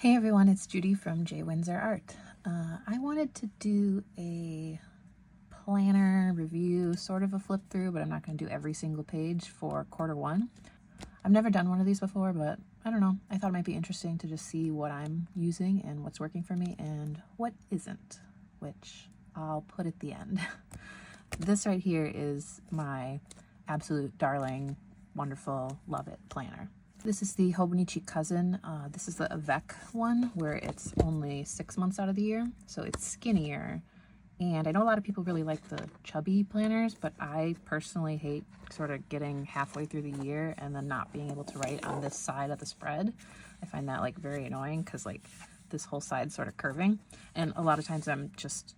Hey everyone, it's Judy from J Windsor Art. I wanted to do a planner review, sort of a flip through, but I'm not going to do every single page for Q1. I've never done one of these before, but I don't know. I thought it might be interesting to just see what I'm using and what's working for me and what isn't, which I'll put at the end. This right here is my absolute darling, wonderful, love it planner. This is the Hobonichi Cousin. This is the Avec one where it's only 6 months out of the year, so it's skinnier. And I know a lot of people really like the chubby planners, but I personally hate sort of getting halfway through the year and then not being able to write on this side of the spread. I find that like very annoying because like this whole side's sort of curving. And a lot of times I'm just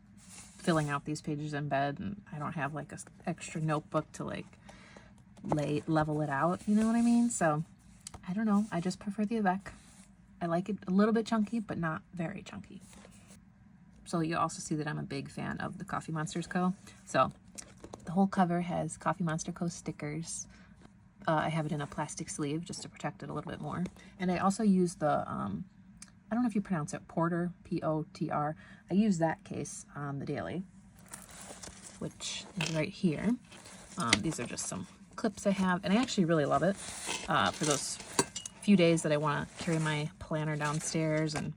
filling out these pages in bed and I don't have like a extra notebook to like level it out, you know what I mean? So I don't know, I just prefer the Avec. I like it a little bit chunky, but not very chunky. So you also see that I'm a big fan of the Coffee Monsters Co. So the whole cover has Coffee Monster Co. stickers. I have it in a plastic sleeve just to protect it a little bit more. And I also use the, I don't know if you pronounce it, Porter, P-O-T-R. I use that case on the daily, which is right here. These are just some clips I have, and I actually really love it for those few days that I want to carry my planner downstairs and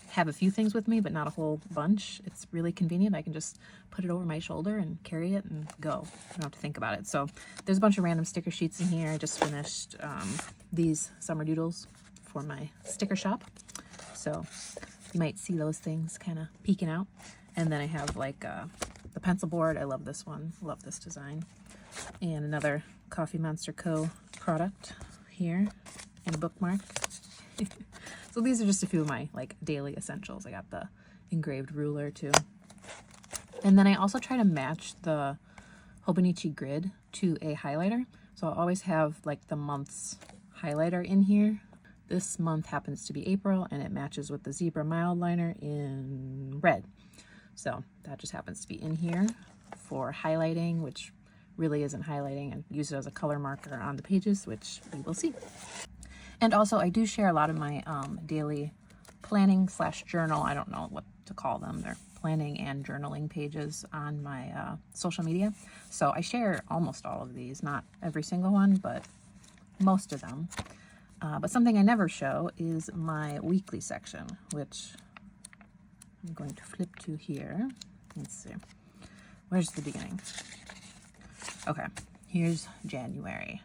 have a few things with me, but not a whole bunch. It's really convenient. I can just put it over my shoulder and carry it and go. I don't have to think about it. So there's a bunch of random sticker sheets in here. I just finished these summer doodles for my sticker shop. So you might see those things kind of peeking out. And then I have like the pencil board. I love this one. Love this design. And another Coffee Monster Co. product here and a bookmark. So these are just a few of my like daily essentials. I got the engraved ruler too. And then I also try to match the Hobonichi grid to a highlighter. So I always have like the month's highlighter in here. This month happens to be April and it matches with the Zebra Mild Liner in red. So that just happens to be in here for highlighting, which really isn't highlighting, and use it as a color marker on the pages, which we will see. And also I do share a lot of my daily planning / journal, I don't know what to call them, they're planning and journaling pages on my social media. So I share almost all of these, not every single one, but most of them. But something I never show is my weekly section, which I'm going to flip to here. Let's see, where's the beginning? Okay, here's January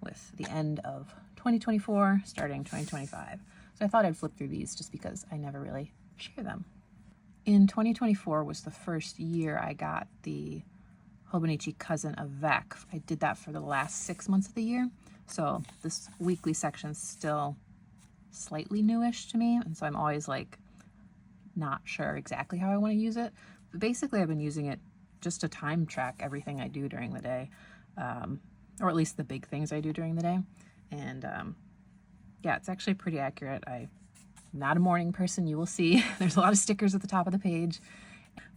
with the end of 2024, starting 2025. So I thought I'd flip through these just because I never really share them. In 2024 was the first year I got the Hobonichi Cousin Avec. I did that for the last 6 months of the year. So this weekly section's still slightly newish to me. And so I'm always like not sure exactly how I want to use it. But basically I've been using it just to time track everything I do during the day, or at least the big things I do during the day. And yeah, it's actually pretty accurate. I'm not a morning person, you will see. There's a lot of stickers at the top of the page.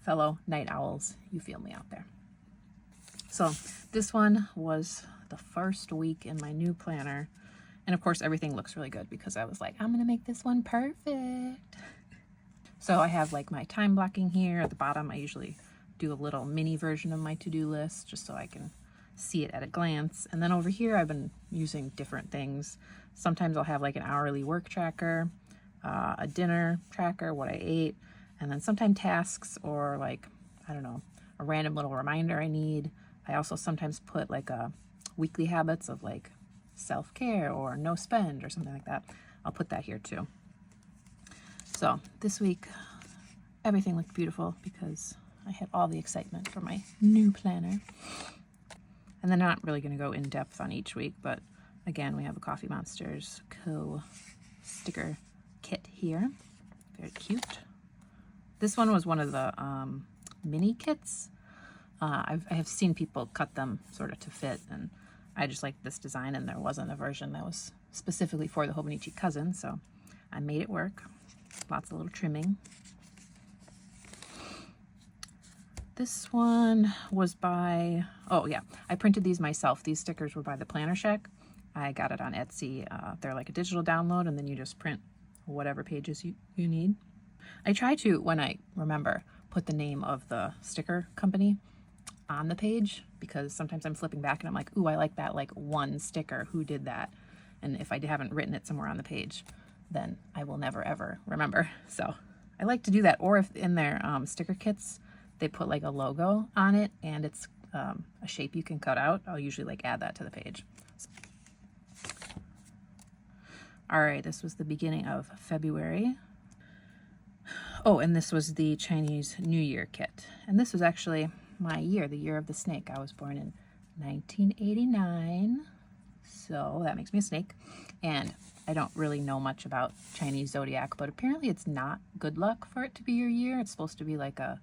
Fellow night owls, you feel me out there. So this one was the first week in my new planner. And of course, everything looks really good because I was like, I'm gonna make this one perfect. So I have like my time blocking here at the bottom. I usually do a little mini version of my to-do list just so I can see it at a glance. And then over here I've been using different things. Sometimes I'll have like an hourly work tracker, a dinner tracker, what I ate, and then sometimes tasks or like, I don't know, a random little reminder I need. I also sometimes put like a weekly habits of like self-care or no spend or something like that. I'll put that here too. So this week everything looked beautiful because I had all the excitement for my new planner. And then I'm not really going to go in depth on each week, but again, we have a Coffee Monsters Co. sticker kit here. Very cute. This one was one of the mini kits. I have seen people cut them sort of to fit, and I just liked this design, and there wasn't a version that was specifically for the Hobonichi Cousin, so I made it work. Lots of little trimming. This one was by, oh yeah, I printed these myself. These stickers were by the Planner Shack. I got it on Etsy. They're like a digital download, and then you just print whatever pages you need. I try to, when I remember, put the name of the sticker company on the page, because sometimes I'm flipping back and I'm like, ooh, I like that like one sticker, who did that? And if I haven't written it somewhere on the page, then I will never ever remember. So I like to do that. Or if in their sticker kits they put like a logo on it and it's a shape you can cut out, I'll usually like add that to the page. All right, this was the beginning of February. Oh, and this was the Chinese New Year kit. And this was actually my year, the year of the snake. I was born in 1989, so that makes me a snake. And I don't really know much about Chinese zodiac, but apparently it's not good luck for it to be your year. It's supposed to be like a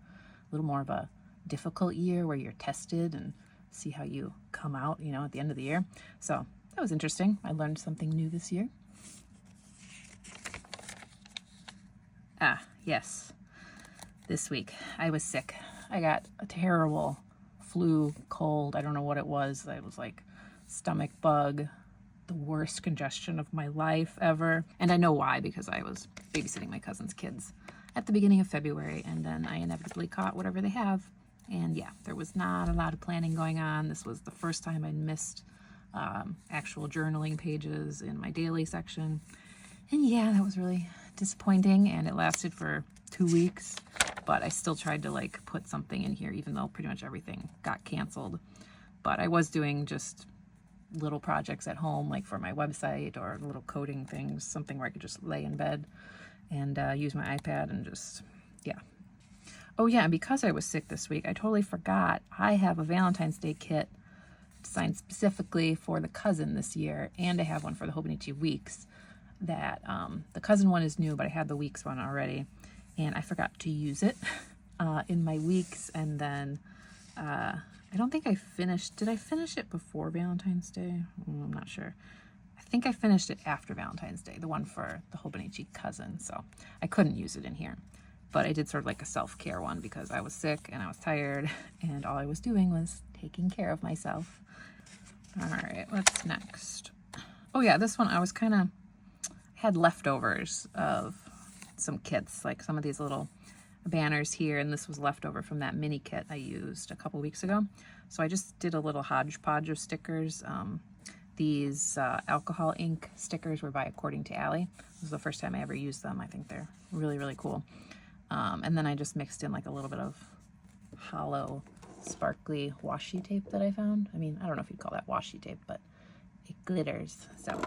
little more of a difficult year where you're tested and see how you come out, you know, at the end of the year. So that was interesting. I learned something new this year. Ah, yes. This week I was sick. I got a terrible flu, cold. I don't know what it was. It was like stomach bug, the worst congestion of my life ever. And I know why, because I was babysitting my cousin's kids at the beginning of February, and then I inevitably caught whatever they have. And yeah, there was not a lot of planning going on. This was the first time I missed actual journaling pages in my daily section. And yeah, that was really disappointing, and it lasted for 2 weeks, but I still tried to like put something in here, even though pretty much everything got canceled. But I was doing just little projects at home, like for my website, or little coding things, something where I could just lay in bed and use my iPad and just, yeah. Oh yeah, and because I was sick this week, I totally forgot I have a Valentine's Day kit designed specifically for the Cousin this year, and I have one for the Hobonichi Weeks. That the Cousin one is new, but I had the Weeks one already, and I forgot to use it in my Weeks. And then I don't think I finished. Did I finish it before Valentine's Day? I'm not sure. I think I finished it after Valentine's Day, the one for the Hobonichi Cousin, so I couldn't use it in here. But I did sort of like a self-care one because I was sick and I was tired, and all I was doing was taking care of myself. All right, what's next? Oh yeah, this one I was kind of had leftovers of some kits, like some of these little banners here, and this was leftover from that mini kit I used a couple weeks ago. So I just did a little hodgepodge of stickers. These alcohol ink stickers were by According to Allie. This was the first time I ever used them. I think they're really, really cool. And then I just mixed in like a little bit of hollow, sparkly washi tape that I found. I mean, I don't know if you'd call that washi tape, but it glitters. So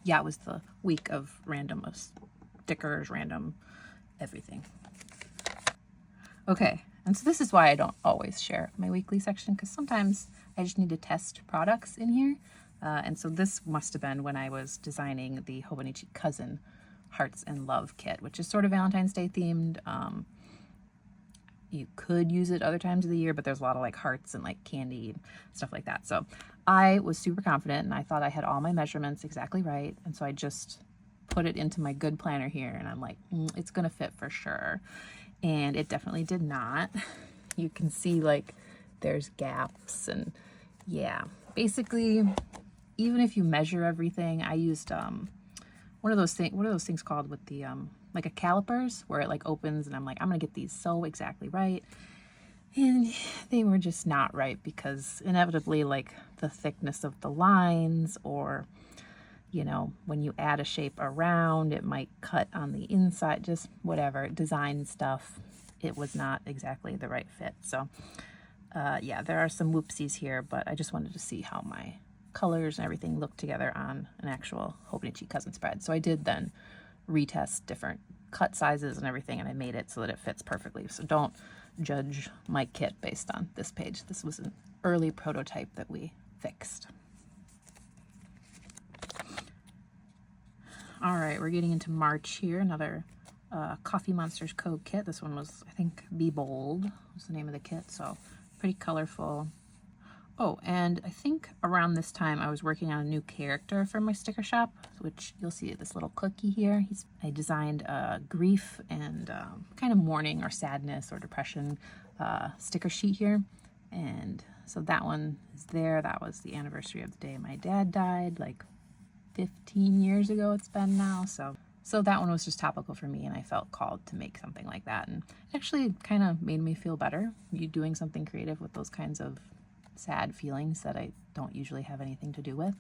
yeah, it was the week of random stickers, random everything. Okay, and so this is why I don't always share my weekly section, because sometimes I just need to test products in here. And so this must have been when I was designing the Hobonichi Cousin Hearts and Love kit, which is sort of Valentine's Day themed. You could use it other times of the year, but there's a lot of like hearts and like candy, stuff like that. So I was super confident, and I thought I had all my measurements exactly right. And so I just put it into my good planner here, and I'm like, it's gonna fit for sure. And it definitely did not. You can see like there's gaps, and yeah, basically, even if you measure everything, I used what are those things called with the like a calipers, where it like opens, and I'm like, I'm gonna get these so exactly right. And they were just not right, because inevitably like the thickness of the lines, or you know, when you add a shape around, it might cut on the inside, just whatever, design stuff. It was not exactly the right fit. So yeah, there are some whoopsies here, but I just wanted to see how my colors and everything look together on an actual Hobonichi Cousin spread. So I did then retest different cut sizes and everything, and I made it so that it fits perfectly. So don't judge my kit based on this page. This was an early prototype that we fixed. All right, we're getting into March here. Another Coffee Monsters Code kit. This one was, I think, Be Bold was the name of the kit, so pretty colorful. Oh, and I think around this time I was working on a new character for my sticker shop, which you'll see this little cookie here. I designed a grief and kind of mourning or sadness or depression sticker sheet here. And so that one is there. That was the anniversary of the day my dad died, like 15 years ago it's been now. So So that one was just topical for me, and I felt called to make something like that. And it actually kind of made me feel better, you doing something creative with those kinds of sad feelings that I don't usually have anything to do with.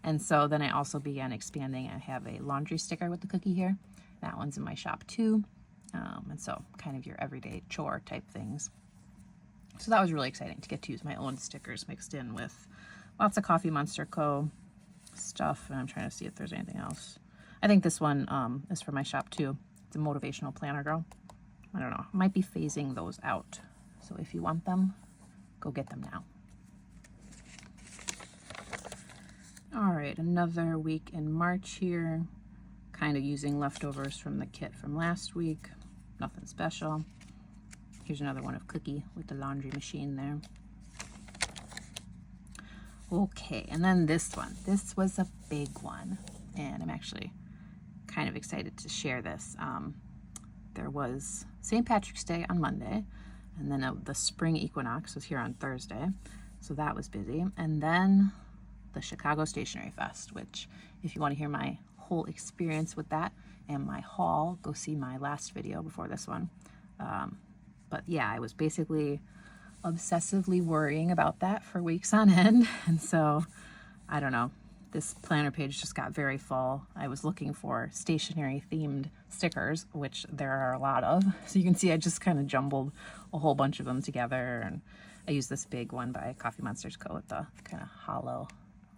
And so then I also began expanding. I have a laundry sticker with the cookie here. That one's in my shop too. And so kind of your everyday chore type things. So that was really exciting to get to use my own stickers mixed in with lots of Coffee Monster Co. stuff. And I'm trying to see if there's anything else. I think this one is for my shop too. It's a motivational planner girl. I don't know. I might be phasing those out. So if you want them, go get them now. All right, another week in March here. Kind of using leftovers from the kit from last week. Nothing special. Here's another one of Cookie with the laundry machine there. Okay, and then this one. This was a big one, and I'm actually kind of excited to share this. There was St. Patrick's Day on Monday, and then the spring equinox was here on Thursday, so that was busy. And then the Chicago Stationery Fest, which if you want to hear my whole experience with that and my haul, go see my last video before this one. But yeah, I was basically obsessively worrying about that for weeks on end. And so, I don't know, this planner page just got very full. I was looking for stationery themed stickers, which there are a lot of. So you can see I just kind of jumbled a whole bunch of them together. And I used this big one by Coffee Monster Co. with the kind of hollow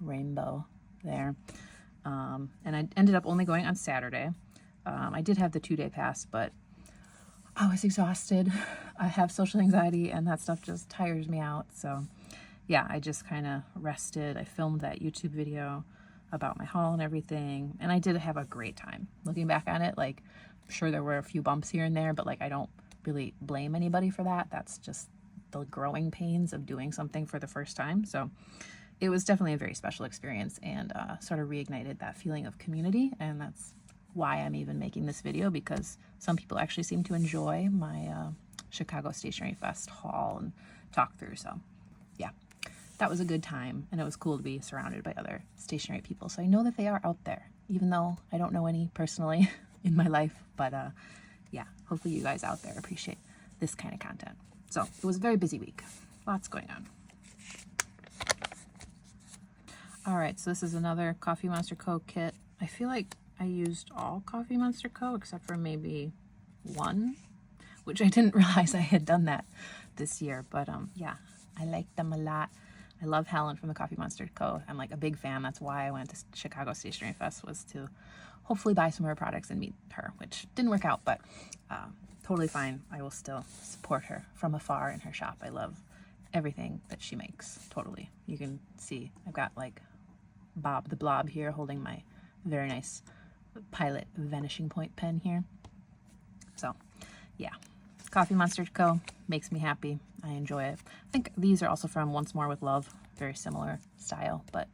rainbow there. And I ended up only going on Saturday. I did have the 2-day pass, but I was exhausted. I have social anxiety, and that stuff just tires me out. So yeah, I just kind of rested. I filmed that YouTube video about my haul and everything, and I did have a great time. Looking back on it, like, I'm sure there were a few bumps here and there, but like, I don't really blame anybody for that. That's just the growing pains of doing something for the first time. So it was definitely a very special experience, and sort of reignited that feeling of community. And that's why I'm even making this video, because some people actually seem to enjoy my Chicago Stationery Fest haul and talk through. So yeah, that was a good time, and it was cool to be surrounded by other stationery people. So I know that they are out there, even though I don't know any personally in my life. But yeah, hopefully you guys out there appreciate this kind of content. So it was a very busy week. Lots going on. All right, so this is another Coffee Monster Co. kit. I feel like I used all Coffee Monster Co. except for maybe one, which I didn't realize I had done that this year. But yeah, I like them a lot. I love Helen from the Coffee Monster Co. I'm like a big fan. That's why I went to Chicago Stationery Fest, was to hopefully buy some of her products and meet her, which didn't work out, but totally fine. I will still support her from afar in her shop. I love everything that she makes, totally. You can see I've got like Bob the Blob here holding my very nice Pilot Vanishing Point pen here. So yeah, Coffee Monster Co. makes me happy. I enjoy it. I think these are also from Once More with Love. Very similar style, but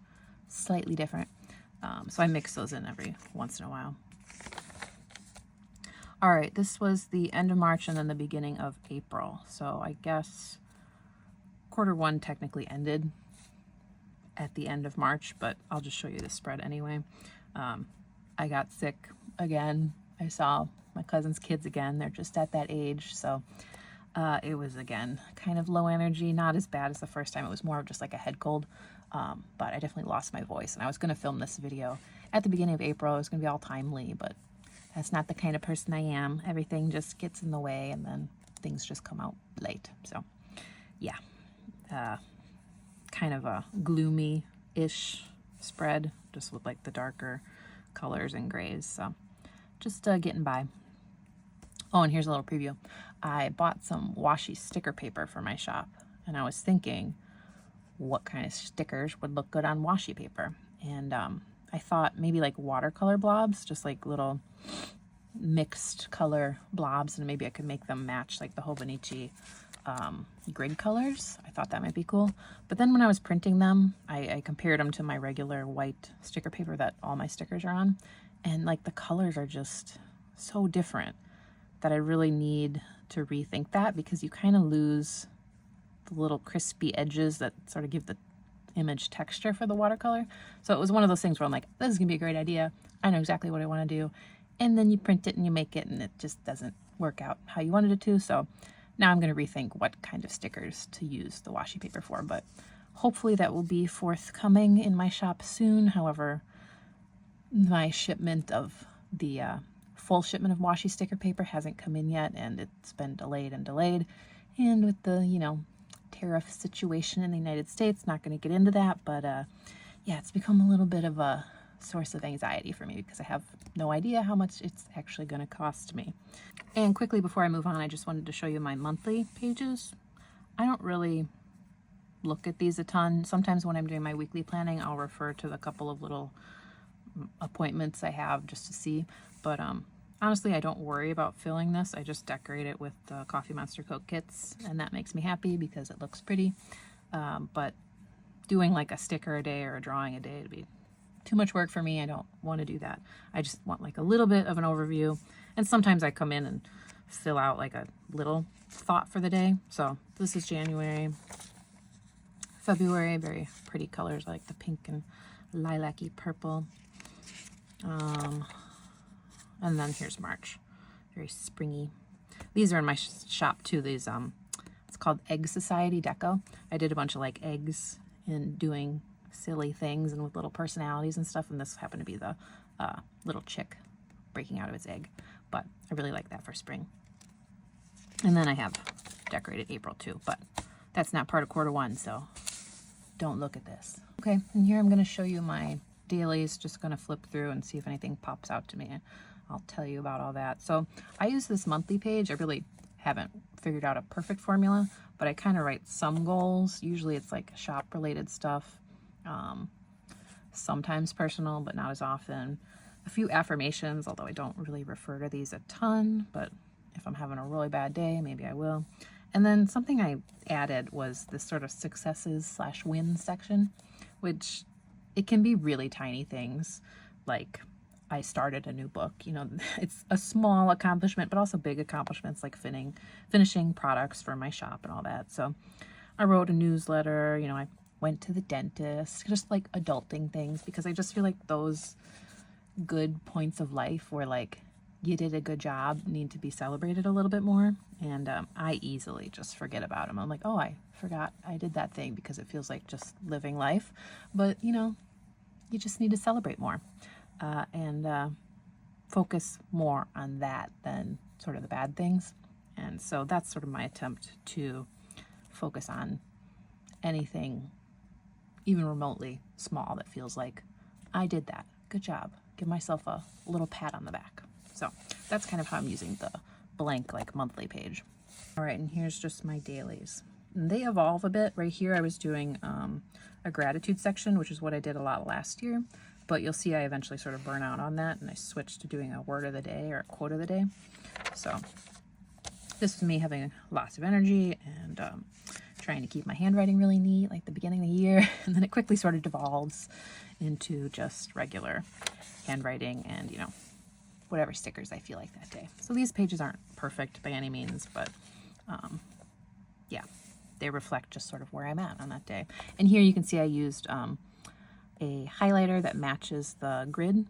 slightly different. So I mix those in every once in a while. All right, this was the end of March and then the beginning of April. So I guess Q1 technically ended at the end of March, but I'll just show you the spread anyway. I got sick again. I saw my cousin's kids again. They're just at that age. So it was, again, kind of low energy, not as bad as the first time. It was more of just like a head cold. But I definitely lost my voice, and I was going to film this video at the beginning of April. It was going to be all timely, but that's not the kind of person I am. Everything just gets in the way, and then things just come out late. So yeah, kind of a gloomy-ish spread, just with like the darker colors and grays. So just getting by. Oh, and here's a little preview. I bought some washi sticker paper for my shop, and I was thinking what kind of stickers would look good on washi paper. And I thought maybe like watercolor blobs, just like little mixed color blobs, and maybe I could make them match like the Hobonichi grid colors. I thought that might be cool. But then when I was printing them, I compared them to my regular white sticker paper that all my stickers are on, and like the colors are just so different that I really need to rethink that, because you kind of lose the little crispy edges that sort of give the image texture for the watercolor. So it was one of those things where I'm like, this is gonna be a great idea. I know exactly what I want to do. and then you print it and you make it and it just doesn't work out how you wanted it to. So now I'm going to rethink what kind of stickers to use the washi paper for, but hopefully that will be forthcoming in my shop soon. However, my shipment of the full shipment of washi sticker paper hasn't come in yet, and it's been delayed and delayed. And with the, you know, tariff situation in the United States, not going to get into that, but yeah, it's become a little bit of a source of anxiety for me because I have no idea how much it's actually going to cost me. And quickly before I move on, I just wanted to show you my monthly pages. I don't really look at these a ton. Sometimes when I'm doing my weekly planning, I'll refer to the couple of little appointments I have just to see, but honestly, I don't worry about filling this. I just decorate it with the Coffee Monster Coke kits, and that makes me happy because it looks pretty. But doing like a sticker a day or a drawing a day would be too much work for me. I don't want to do that. I just want like a little bit of an overview, and sometimes I come in and fill out like a little thought for the day. So this is January. February, very pretty colors like the pink and lilac-y purple. And then here's March, very springy. These are in my shop too. These it's called Egg Society Deco. I did a bunch of like eggs and doing silly things and with little personalities and stuff, and this happened to be the little chick breaking out of its egg, but I really like that for spring. And then I have decorated April too, but that's not part of quarter one, so don't look at this. Okay, and here I'm going to show you my dailies. Just going to flip through and see if anything pops out to me. I'll tell you about all that. So I use this monthly page. I really haven't figured out a perfect formula, but I kind of write some goals. Usually it's like shop related stuff, sometimes personal, but not as often. A few affirmations, although I don't really refer to these a ton, but if I'm having a really bad day, maybe I will. And then something I added was this sort of successes / wins section, which it can be really tiny things, like I started a new book. You know, it's a small accomplishment, but also big accomplishments like finishing products for my shop and all that. So I wrote a newsletter, you know, I went to the dentist, just like adulting things, because I just feel like those good points of life where like you did a good job need to be celebrated a little bit more. And I easily just forget about them. I'm like, oh, I forgot I did that thing, because it feels like just living life. But, you know, you just need to celebrate more and focus more on that than sort of the bad things. And so that's sort of my attempt to focus on anything even remotely small that feels like I did that. Good job. Give myself a little pat on the back. So that's kind of how I'm using the blank like monthly page. All right, and here's just my dailies. And they evolve a bit. Right here I was doing a gratitude section, which is what I did a lot last year, but you'll see I eventually sort of burn out on that, and I switched to doing a word of the day or a quote of the day. So this was me having lots of energy and trying to keep my handwriting really neat like the beginning of the year, and then it quickly sort of devolves into just regular handwriting and, you know, whatever stickers I feel like that day. So these pages aren't perfect by any means, but yeah, they reflect just sort of where I'm at on that day. And here you can see I used a highlighter that matches the grid,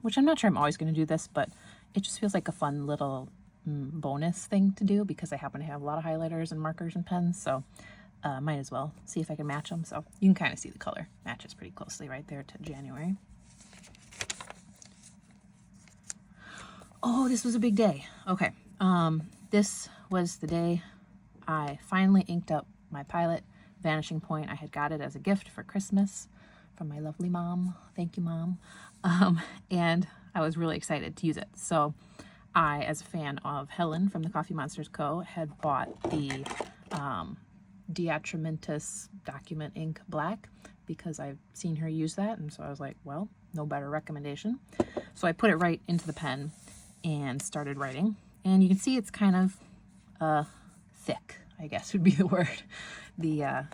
which I'm not sure I'm always going to do this, but it just feels like a fun little bonus thing to do because I happen to have a lot of highlighters and markers and pens, so might as well see if I can match them. So you can kind of see the color matches pretty closely right there to January. Oh, this was a big day. Okay, this was the day I finally inked up my pilot Vanishing Point. I had got it as a gift for Christmas from my lovely mom. Thank you, Mom. And I was really excited to use it. So I, as a fan of Helen from the Coffee Monsters Co., had bought the Diatramentus Document Ink Black because I've seen her use that, and so I was like, well, no better recommendation. So I put it right into the pen and started writing, and you can see it's kind of thick, I guess would be the word. The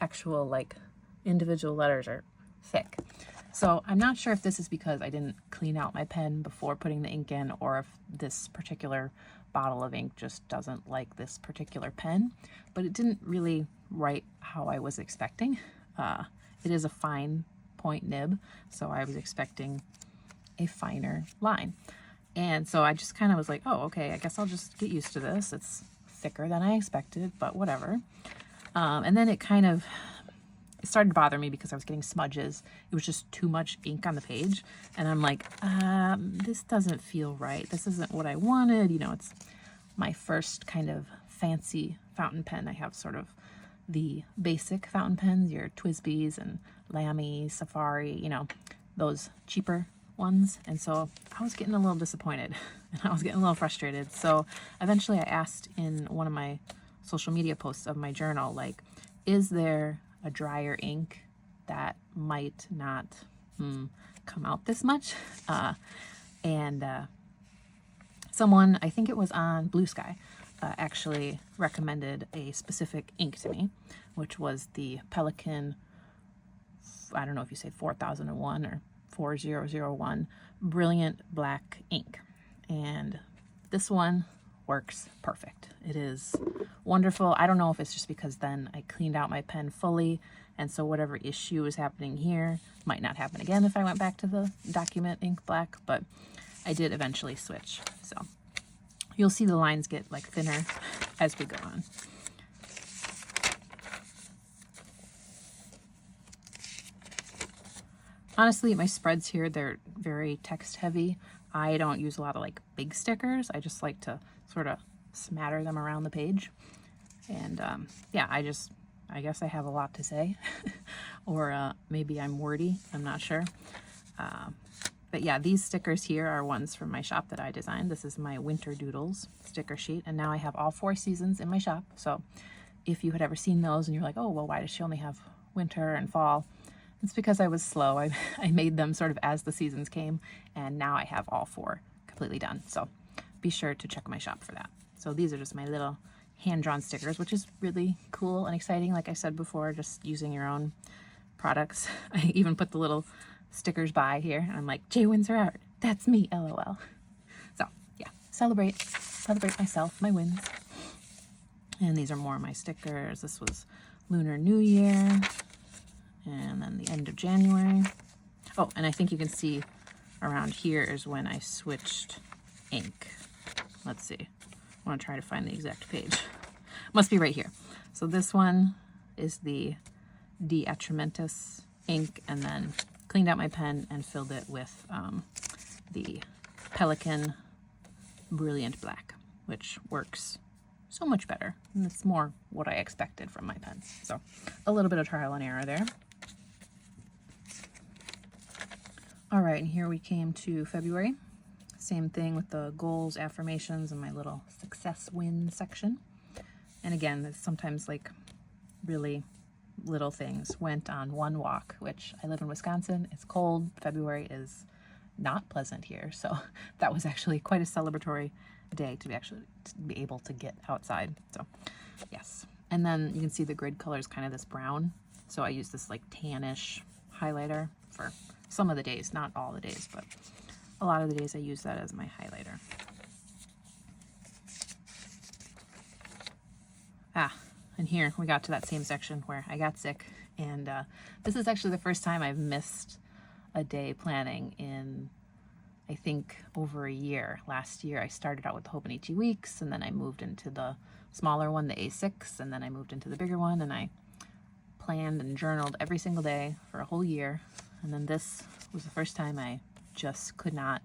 actual like individual letters are thick. So I'm not sure if this is because I didn't clean out my pen before putting the ink in, or if this particular bottle of ink just doesn't like this particular pen, but it didn't really write how I was expecting. It is a fine point nib, so I was expecting a finer line. And so I just kind of was like, oh, okay, I guess I'll just get used to this. It's thicker than I expected, but whatever. And then it started to bother me because I was getting smudges. It was just too much ink on the page. And I'm like, this doesn't feel right. This isn't what I wanted. You know, it's my first kind of fancy fountain pen. I have sort of the basic fountain pens, your Twisbys and Lamy, Safari, you know, those cheaper ones. And so I was getting a little disappointed and I was getting a little frustrated. So eventually I asked in one of my social media posts of my journal, like, is there a drier ink that might not come out this much? Someone, I think it was on Blue Sky, actually recommended a specific ink to me, which was the Pelikan, I don't know if you say 4001 or 4001 Brilliant Black ink. And this one works perfect. It is wonderful. I don't know if it's just because then I cleaned out my pen fully, and so whatever issue is happening here might not happen again if I went back to the document ink black, but I did eventually switch. So you'll see the lines get like thinner as we go on. Honestly, my spreads here, they're very text heavy. I don't use a lot of like big stickers. I just like to sort of smatter them around the page. And yeah, I guess I have a lot to say or maybe I'm wordy, I'm not sure. But yeah, these stickers here are ones from my shop that I designed. This is my Winter Doodles sticker sheet, and now I have all 4 seasons in my shop. So if you had ever seen those and you're like, oh, well, why does she only have winter and fall? It's because I was slow. I made them sort of as the seasons came, and now I have all 4 completely done. So be sure to check my shop for that. So these are just my little hand-drawn stickers, which is really cool and exciting. Like I said before, just using your own products. I even put the little stickers by here, and I'm like, J Windsor Art, that's me, LOL. So yeah, celebrate myself, my wins. And these are more of my stickers. This was Lunar New Year, and then the end of January. Oh, and I think you can see around here is when I switched ink. Let's see. I want to try to find the exact page. Must be right here. So this one is the De Atramentis ink, and then cleaned out my pen and filled it with the Pelikan Brilliant Black, which works so much better. And it's more what I expected from my pen. So a little bit of trial and error there. All right, and here we came to February. Same thing with the goals, affirmations, and my little success win section. And again, it's sometimes like really little things. Went on one walk, which I live in Wisconsin. It's cold. February is not pleasant here. So that was actually quite a celebratory day to be able to get outside. So yes. And then you can see the grid color is kind of this brown. So I use this like tannish highlighter for some of the days, not all the days, but a lot of the days I use that as my highlighter. And here we got to that same section where I got sick, and this is actually the first time I've missed a day planning in, I think, over a year. Last year I started out with the Hobonichi Weeks, and then I moved into the smaller one, the A6, and then I moved into the bigger one, and I planned and journaled every single day for a whole year. And then this was the first time I just could not.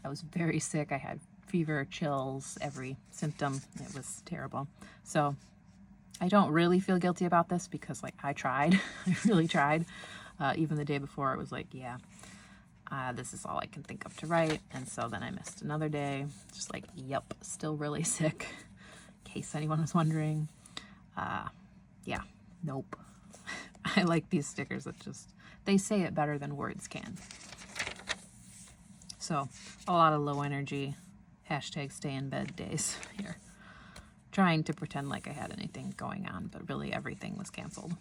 I was very sick. I had fever, chills, every symptom. It was terrible. So I don't really feel guilty about this because like I tried. I really tried. Even the day before, it was like, yeah, this is all I can think of to write. And so then I missed another day. Just like, yep, still really sick, in case anyone was wondering. Yeah, nope. I like these stickers that just, they say it better than words can. So a lot of low energy, hashtag stay in bed days here. Trying to pretend like I had anything going on, but really everything was canceled.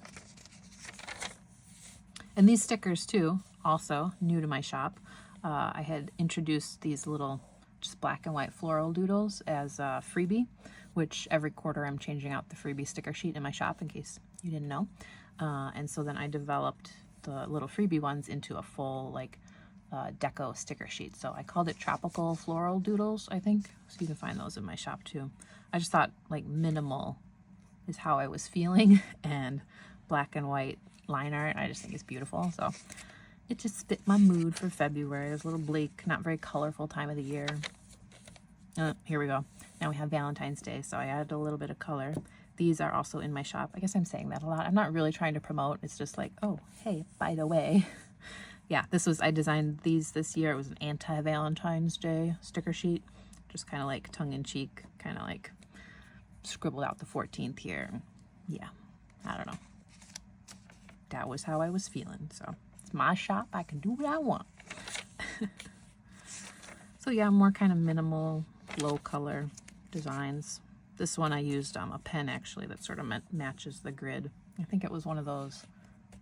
And these stickers too, also new to my shop. I had introduced these little just black and white floral doodles as a freebie, which every quarter I'm changing out the freebie sticker sheet in my shop in case you didn't know. And so then I developed the little freebie ones into a full like deco sticker sheet. So I called it Tropical Floral Doodles, I think. So you can find those in my shop too. I just thought like minimal is how I was feeling, and black and white line art I just think is beautiful. So it just fit my mood for February. It's a little bleak, not very colorful time of the year. Here we go. Now we have Valentine's Day, so I added a little bit of color. These are also in my shop. I guess I'm saying that a lot. I'm not really trying to promote. It's just like, oh, hey, by the way. Yeah, I designed these this year. It was an anti-Valentine's Day sticker sheet. Just kind of like tongue-in-cheek, kind of like scribbled out the 14th here. Yeah, I don't know. That was how I was feeling. So it's my shop. I can do what I want. So yeah, more kind of minimal, low color designs. This one I used a pen actually that sort of matches the grid. I think it was one of those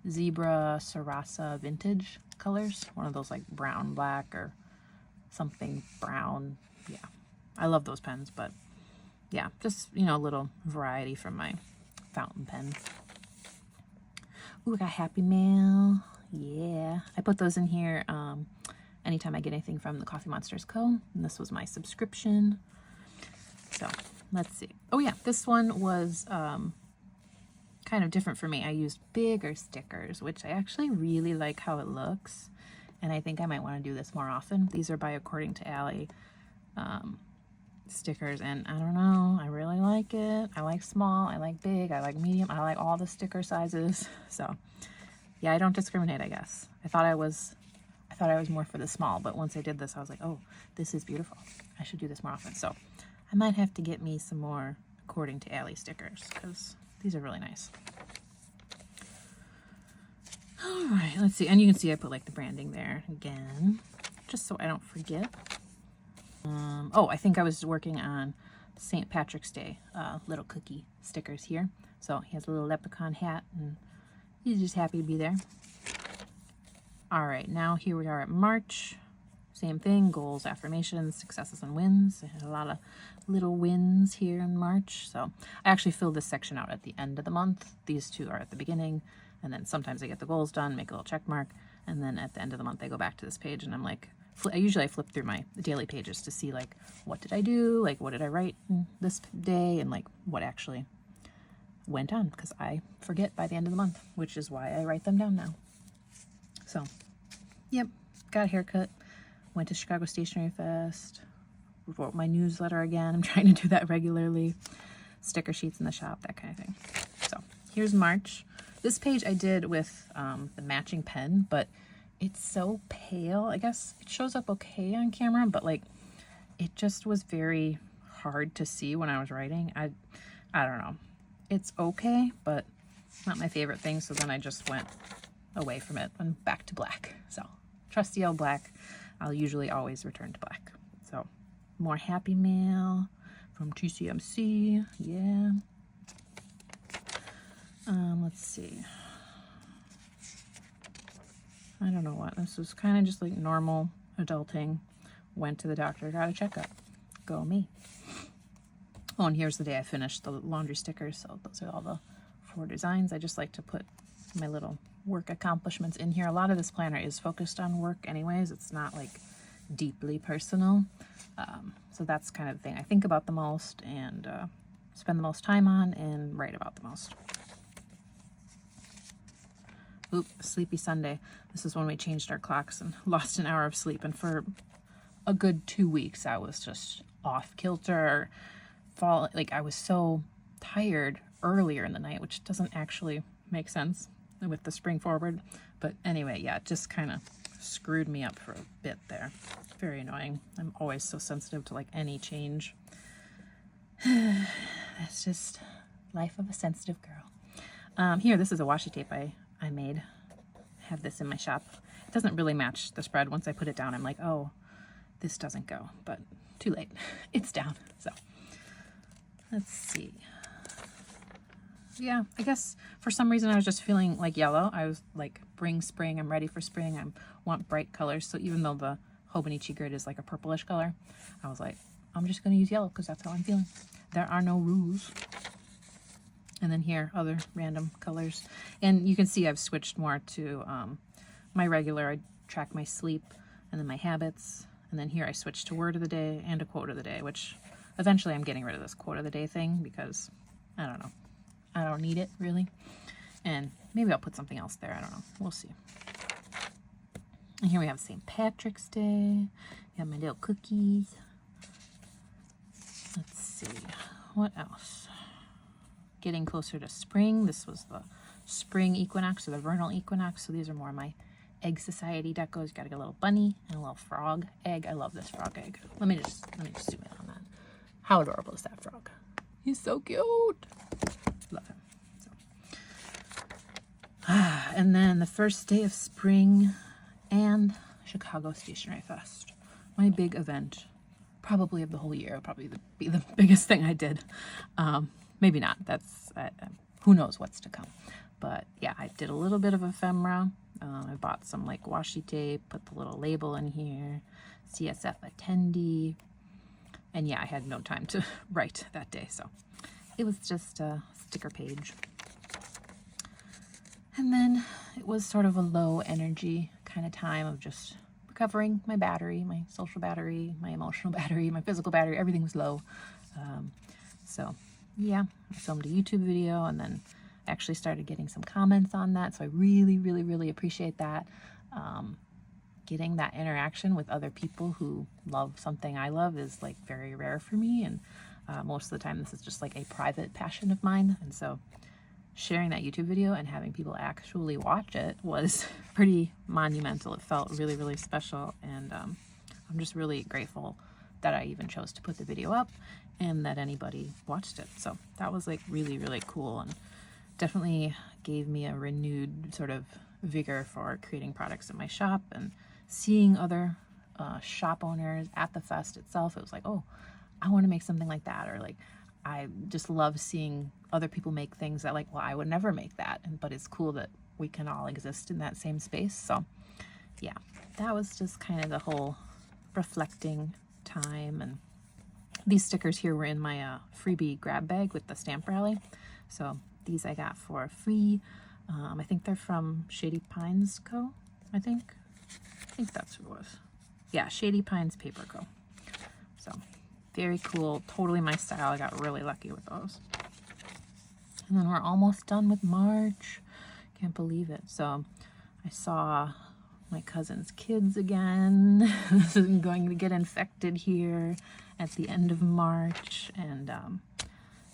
Zebra Sarasa vintage colors. One of those like brown, black, or something brown. Yeah, I love those pens, but yeah, just, you know, a little variety from my fountain pen. Ooh, I got Happy Mail. Yeah, I put those in here anytime I get anything from the Coffee Monsters Co. And this was my subscription. So let's see. Oh yeah, this one was kind of different for me. I used bigger stickers, which I actually really like how it looks. And I think I might want to do this more often. These are by According to Allie stickers, and I don't know, I really like it. I like small, I like big, I like medium, I like all the sticker sizes. So yeah, I don't discriminate, I guess. I thought I was more for the small, but once I did this, I was like, oh, this is beautiful. I should do this more often. So I might have to get me some more According to Allie stickers, because these are really nice. All right, let's see. And you can see I put like the branding there again, just so I don't forget. Oh, I think I was working on St. Patrick's Day little cookie stickers here. So he has a little leprechaun hat, and he's just happy to be there. All right, now here we are at March. Same thing, goals, affirmations, successes, and wins. I had a lot of little wins here in March. So I actually filled this section out at the end of the month. These two are at the beginning, and then sometimes I get the goals done, make a little check mark, and then at the end of the month I go back to this page and I'm like, I usually flip through my daily pages to see like, what did I do? Like, what did I write this day? And like, what actually went on, because I forget by the end of the month, which is why I write them down now. So, yep, got a haircut, went to Chicago Stationery Fest, wrote my newsletter again. I'm trying to do that regularly. Sticker sheets in the shop, that kind of thing. So, here's March. This page I did with the matching pen, but it's so pale. I guess it shows up okay on camera, but like it just was very hard to see when I was writing. I don't know. It's okay, but not my favorite thing. So then I just went away from it and back to black. So trusty old black. I'll usually always return to black. So more Happy Mail from TCMC. Yeah. Let's see. I don't know what. This was kind of just like normal adulting. Went to the doctor, got a checkup. Go me. Oh, and here's the day I finished the laundry stickers. So those are all the 4 designs. I just like to put my little work accomplishments in here. A lot of this planner is focused on work anyways. It's not like deeply personal. So that's kind of the thing I think about the most and spend the most time on and write about the most. Oop, Sleepy Sunday. This is when we changed our clocks and lost an hour of sleep. And for a good 2 weeks, I was just off kilter. Like I was so tired earlier in the night, which doesn't actually make sense with the spring forward. But anyway, yeah, it just kind of screwed me up for a bit there. Very annoying. I'm always so sensitive to like any change. That's just life of a sensitive girl. Here, this is a washi tape I made. I have this in my shop. It doesn't really match the spread. Once I put it down, I'm like, oh, this doesn't go, but too late. It's down. So let's see. Yeah, I guess for some reason I was just feeling like yellow. I was like, bring spring. I'm ready for spring. I want bright colors. So even though the Hobonichi grid is like a purplish color, I was like, I'm just going to use yellow because that's how I'm feeling. There are no rules. And then here, other random colors. And you can see I've switched more to my regular. I track my sleep. and then my habits, and then here I switched to word of the day and a quote of the day, which eventually I'm getting rid of this quote of the day thing because I don't know. I don't need it really. And maybe I'll put something else there. I don't know. We'll see. And here we have St. Patrick's Day. We have my little cookies. Let's see. What else? Getting closer to spring. This was the spring equinox or the vernal equinox. So these are more my egg society decos. You gotta get a little bunny and a little frog egg. I love this frog egg. Let me just zoom in on that. How adorable is that frog? He's so cute. Love him. So. And then the first day of spring and Chicago Stationery Fest. My big event, probably of the whole year. It'll probably be the biggest thing I did. Maybe not. That's who knows what's to come. But yeah, I did a little bit of ephemera. I bought some like washi tape, put the little label in here, CSF attendee. And yeah, I had no time to write that day, so it was just a sticker page. And then it was sort of a low energy kind of time of just recovering my battery, my social battery, my emotional battery, my physical battery. Everything was low. So yeah, I filmed a YouTube video and then actually started getting some comments on that. So I really appreciate that. Getting that interaction with other people who love something I love is like very rare for me. And most of the time this is just like a private passion of mine. And so sharing that YouTube video and having people actually watch it was pretty monumental. It felt really special. And I'm just really grateful that I even chose to put the video up and that anybody watched it. So that was like really cool and definitely gave me a renewed sort of vigor for creating products in my shop and seeing other shop owners at the fest itself. It was like, oh, I want to make something like that. Or like, I just love seeing other people make things that like, well, I would never make that. But it's cool that we can all exist in that same space. So yeah, that was just kind of the whole reflecting time. And these stickers here were in my freebie grab bag with the stamp rally. So these I got for free. I think they're from Shady Pines Co. I think that's who it was. Yeah, Shady Pines Paper Co. So very cool. Totally my style. I got really lucky with those. And then we're almost done with March. Can't believe it. So I saw my cousin's kids again. This is going to get infected here at the end of March. And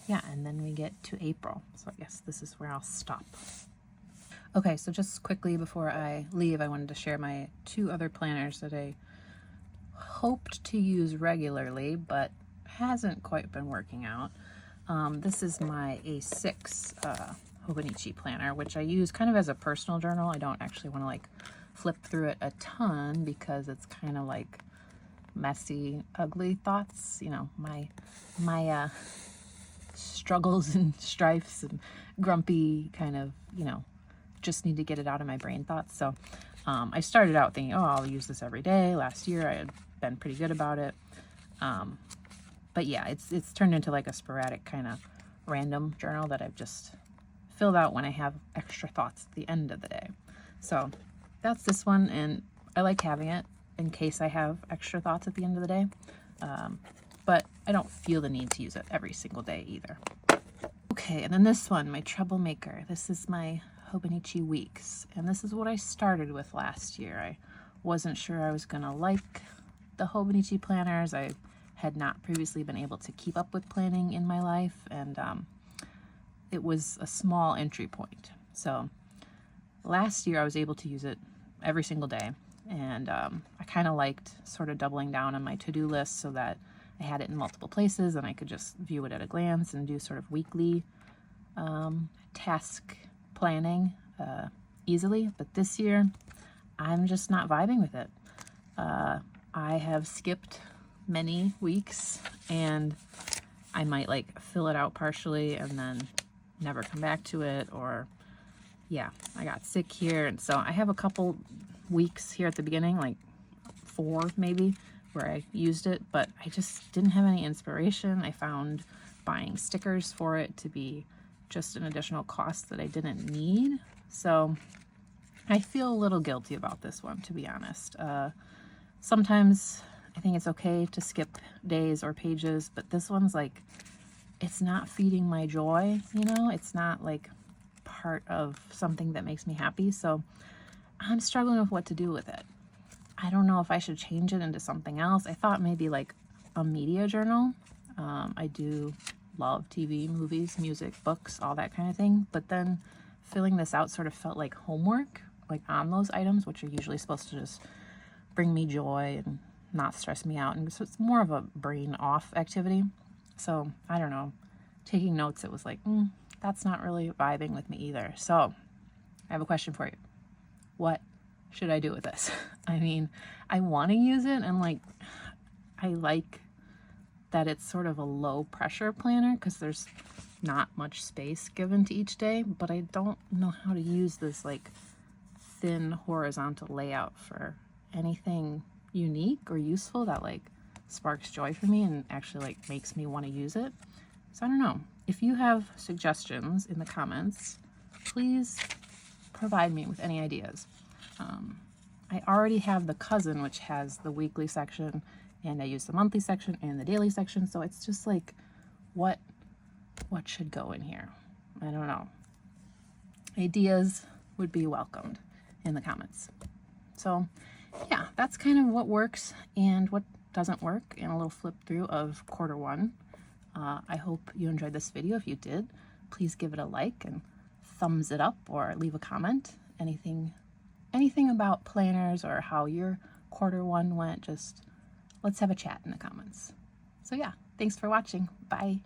yeah, and then we get to April. So I guess this is where I'll stop. Okay, so just quickly before I leave, I wanted to share my 2 other planners that I hoped to use regularly, but hasn't quite been working out. This is my A6 Hobonichi planner, which I use kind of as a personal journal. I don't actually want to like flip through it a ton because it's kind of like messy, ugly thoughts. You know, my struggles and strifes and grumpy kind of, you know, just need to get it out of my brain thoughts. So I started out thinking, oh, I'll use this every day. Last year I had been pretty good about it. But yeah, it's turned into like a sporadic kind of random journal that I've just filled out when I have extra thoughts at the end of the day. So that's this one, and I like having it in case I have extra thoughts at the end of the day. But I don't feel the need to use it every single day either. Okay, and then this one, my troublemaker. This is my Hobonichi Weeks, and this is what I started with last year. I wasn't sure I was gonna like the Hobonichi planners. I had not previously been able to keep up with planning in my life, and it was a small entry point. So last year I was able to use it every single day, and I kind of liked sort of doubling down on my to-do list so that I had it in multiple places and I could just view it at a glance and do sort of weekly task planning easily. But this year I'm just not vibing with it. I have skipped many weeks, and I might like fill it out partially and then never come back to it, or yeah, I got sick here, and so I have a couple weeks here at the beginning, like 4 maybe, where I used it, but I just didn't have any inspiration. I found buying stickers for it to be just an additional cost that I didn't need. So I feel a little guilty about this one, to be honest. Sometimes I think it's okay to skip days or pages, but this one's like, it's not feeding my joy, you know? It's not like part of something that makes me happy. So I'm struggling with what to do with it. I don't know if I should change it into something else. I thought maybe like a media journal. I do love TV, movies, music, books, all that kind of thing. But then filling this out sort of felt like homework, like on those items, which are usually supposed to just bring me joy and not stress me out. And so it's more of a brain off activity. So I don't know, taking notes, it was like, that's not really vibing with me either. So I have a question for you. What should I do with this? I mean, I want to use it, and like, I like that it's sort of a low pressure planner because there's not much space given to each day, but I don't know how to use this like thin horizontal layout for anything unique or useful that like sparks joy for me and actually like makes me want to use it. So I don't know. If you have suggestions in the comments, please provide me with any ideas. I already have the Cousin, which has the weekly section, and I use the monthly section and the daily section. So it's just like, what should go in here? I don't know. Ideas would be welcomed in the comments. So yeah, that's kind of what works and what doesn't work, and a little flip through of Q1. I hope you enjoyed this video. If you did, please give it a like and thumbs it up, or leave a comment. Anything about planners or how your Q1 went, just let's have a chat in the comments. So yeah, thanks for watching. Bye.